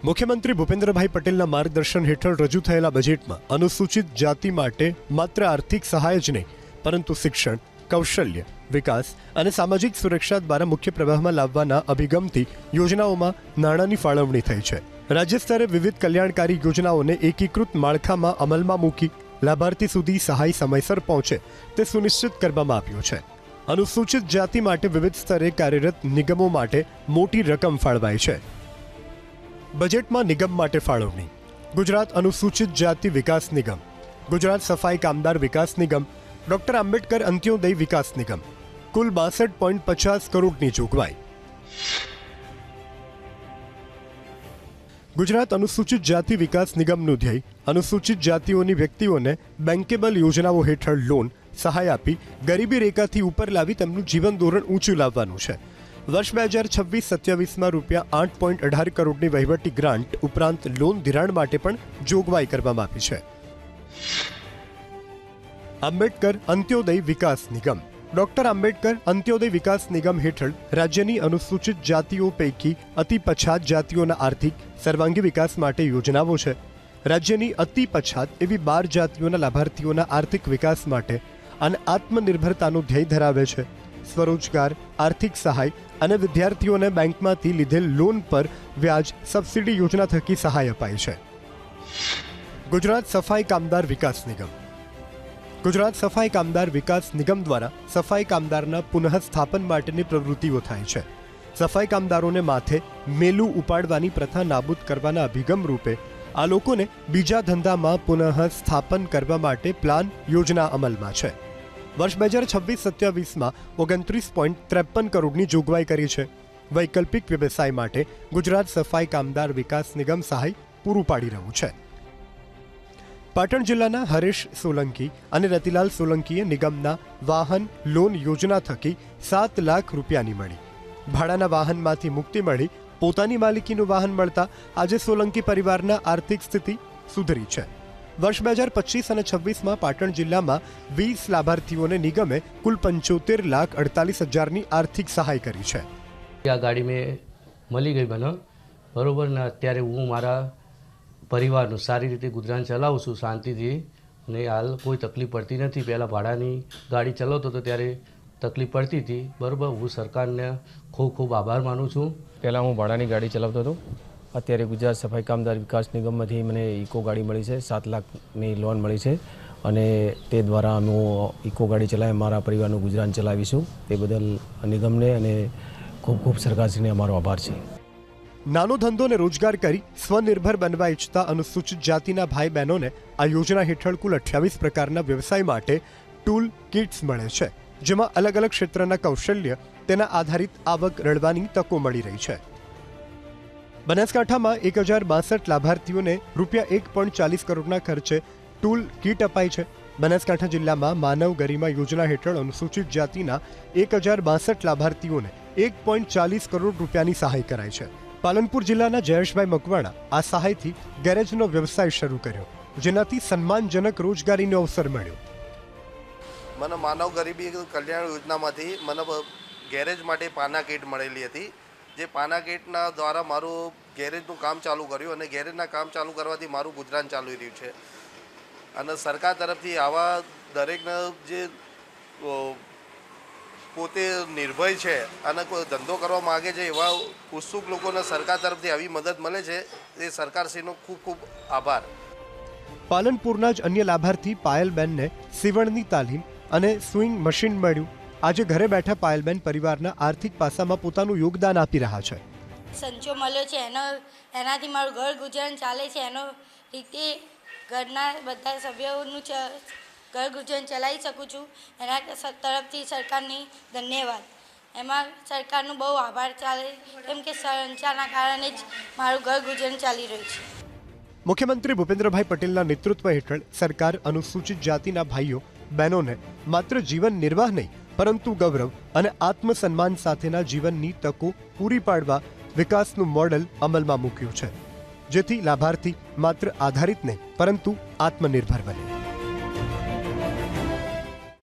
મુખ્યમંત્રી ભૂપેન્દ્રભાઈ પટેલના માર્ગદર્શન હેઠળ રજૂ થયેલા બજેટમાં અનુસૂચિત જાતિ માટે માત્ર આર્થિક સહાય જ નહીં પરંતુ શિક્ષણ, કૌશલ્ય વિકાસ અને સામાજિક સુરક્ષા દ્વારા મુખ્ય પ્રવાહમાં લાવવાના અભિગમથી યોજનાઓમાં નાણાંની ફાળવણી થઈ છે। રાજ્ય સ્તરે વિવિધ કલ્યાણકારી યોજનાઓને એકીકૃત માળખામાં અમલમાં મૂકી લાભાર્થી સુધી સહાય સમયસર પહોંચે તે સુનિશ્ચિત કરવામાં આવ્યું છે। અનુસૂચિત જાતિ માટે વિવિધ સ્તરે કાર્યરત નિગમો માટે મોટી રકમ ફાળવાઈ છે। બજેટમાં નિગમ માટે ફાળવણી: ગુજરાત અનુસૂચિત જાતિ વિકાસ નિગમ, ગુજરાત સફાઈ કામદાર વિકાસ નિગમ, ડોક્ટર આંબેડકર અંત્યોદય વિકાસ નિગમ, કુલ 62.50 કરોડની જોગવાઈ। ગુજરાત અનુસૂચિત જાતિ વિકાસ નિગમનું ધ્યેય અનુસૂચિત જાતિઓની વ્યક્તિઓને બેન્કેબલ યોજનાઓ હેઠળ લોન સહાય આપી ગરીબી રેખાથી ઉપર લાવી તેમનું જીવન ધોરણ ઊંચું લાવવાનું છે। વર્ષ 2026-27માં ₹8.18 કરોડની વહીવટી ગ્રાન્ટ ઉપરાંત લોન ધિરાણ માટે પણ જોગવાઈ કરવામાં આવી છે। આંબેડકર અંત્યોદય વિકાસ નિગમ: ડોક્ટર આંબેડકર અંત્યોદય વિકાસ નિગમ હેઠળ રાજ્યની અનુસૂચિત જાતિઓ પૈકી અતિ પછાત જાતિઓના આર્થિક સર્વાંગી વિકાસ માટે યોજનાઓ છે। રાજ્યની અતિ પછાત એવી 12 જાતિઓના લાભાર્થીઓના આર્થિક વિકાસ માટે અને આત્મનિર્ભરતાનો ધ્યેય ધરાવે છે। સ્વરોજગાર, આર્થિક સહાય અને વિદ્યાર્થીઓને બેંકમાંથી લીધેલ લોન પર વ્યાજ સબસિડી યોજના થકી સહાય અપાય છે। ગુજરાત સફાઈ કામદાર વિકાસ નિગમ: ગુજરાત સફાઈ કામદાર વિકાસ નિગમ દ્વારા સફાઈ કામદારના પુનઃસ્થાપન માટેની પ્રવૃત્તિઓ થાય છે। સફાઈ કામદારોને માથે મેલું ઉપાડવાની પ્રથા નાબૂદ કરવાના અભિગમ રૂપે આ લોકોને બીજા ધંધામાં પુનઃસ્થાપન કરવા માટે પ્લાન યોજના અમલમાં છે। વર્ષ 2026-27માં 29.53 કરોડની જોગવાઈ કરી છે। વૈકલ્પિક વ્યવસાય માટે ગુજરાત સફાઈ કામદાર વિકાસ નિગમ સહાય પૂરું પાડી રહ્યું છે। પાટણ જિલ્લાના હરેશ સોલંકી અને રતિલાલ સોલંકીએ નિગમના વાહન લોન યોજના થકી 7 લાખ રૂપિયાની મળી। ભાડાના વાહનમાંથી મુક્તિ મળી પોતાની માલિકીનું વાહન મળતા આજે સોલંકી પરિવારના આર્થિક સ્થિતિ સુધરી છે। વર્ષ 2025 અને 26માં પાટણ જિલ્લામાં 20 લાભાર્થીઓને નિગમે કુલ 75,48,000ની આર્થિક સહાય કરી છે। આ ગાડી મેં મળી ગઈ મને બરોબર ને અત્યારે હું મારા પરિવારનું સારી રીતે ગુજરાન ચલાવું છું શાંતિથી ને હાલ કોઈ તકલીફ પડતી નથી। પહેલાં ભાડાની ગાડી ચલાવતો હતો ત્યારે તકલીફ પડતી હતી બરાબર। હું સરકારને ખૂબ ખૂબ આભાર માનું છું। પહેલાં હું ભાડાની ગાડી ચલાવતો હતો, અત્યારે ગુજરાત સફાઈ કામદાર વિકાસ નિગમમાંથી મને ઇકો ગાડી મળી છે। 7 લાખની લોન મળી છે અને તે દ્વારા હું ઇકો ગાડી ચલાવી મારા પરિવારનું ગુજરાન ચલાવીશું। તે બદલ નિગમને અને ખૂબ ખૂબ સરકારશ્રીને અમારો આભાર છે। નાનો ધંધો અને રોજગાર કરી સ્વનિર્ભર બનવા ઈચ્છતા અનુસૂચિત જાતિના ભાઈ બહેનોને આ યોજના હેઠળ કુલ 28 પ્રકારના વ્યવસાય માટે ટૂલ કિટ્સ મળે છે, જેમાં અલગ અલગ ક્ષેત્રના કૌશલ્ય તેના આધારિત આવક રળવાની તકો મળી રહી છે। બનાસકાંઠામાં 1062 લાભાર્થીઓને ₹1.40 કરોડના ખર્ચે ટૂલ કીટ અપાઈ છે। બનાસકાંઠા જિલ્લામાં માનવ ગરિમા યોજના હેઠળ અનુસૂચિત જાતિના 1062 લાભાર્થીઓને ₹1.40 કરોડની સહાય કરાઈ છે। પાલનપુર જિલ્લાના જયેશભાઈ મકવાણા આ સહાયથી ગેરેજનો વ્યવસાય શરૂ કર્યો, જેનાથી સન્માનજનક રોજગારીનો અવસર મળ્યો। મને માનવ ગરીબી કલ્યાણ યોજનામાંથી મને ગેરેજ માટે પાના કીટ મળેલી હતી, જે પાના કીટના દ્વારા મારું ગેરેજનું કામ ચાલુ કર્યું અને ગેરેજના કામ ચાલુ કરવાથી મારું ગુજરાન ચાલી રહ્યું છે। અને સરકાર તરફથી આવા દરેકને જે પોતે નિર્ભય છે અને કોઈ ધંધો કરવા માગે છે એવા ઉત્સુક લોકોને સરકાર તરફથી આવી મદદ મળે છે, એ સરકારશ્રીનો ખૂબ ખૂબ આભાર। પાલનપુરના જ અન્ય લાભાર્થી પાયલબેનને સીવણની તાલીમ અને સ્વિંગ મશીન મળ્યું। આજે ઘરે બેઠા પાયલબેન પરિવારના આર્થિક પાસામાં પોતાનું યોગદાન આપી રહ્યા છે। સંચો મળ્યો છે એનાથી મારું ઘર ગુજરાન ચાલે છે। એનો રીતે ઘરના બધા સભ્યોનું ઘર ગુજરાન ચલાવી શકું છું। એના તરફથી સરકારની ધન્યવાદ। એમાં સરકારનો બહુ આભાર ચાલે, કેમ કે સંચારના કારણે જ મારું ઘર ગુજરાન ચાલી રહ્યું છે। મુખ્યમંત્રી ભૂપેન્દ્રભાઈ પટેલના નેતૃત્વ હેઠળ સરકાર અનુસૂચિત જાતિના ભાઈઓ બહેનોને માત્ર જીવન નિર્વાહ નહીં પરંતુ ગૌરવ અને આત્મસન્માન સાથેના જીવનની તકો પૂરી પાડવા વિકાસનું મોડેલ અમલમાં મૂક્યું છે, જેથી લાભાર્થી માત્ર આધારિત નહીં પરંતુ આત્મનિર્ભર બને।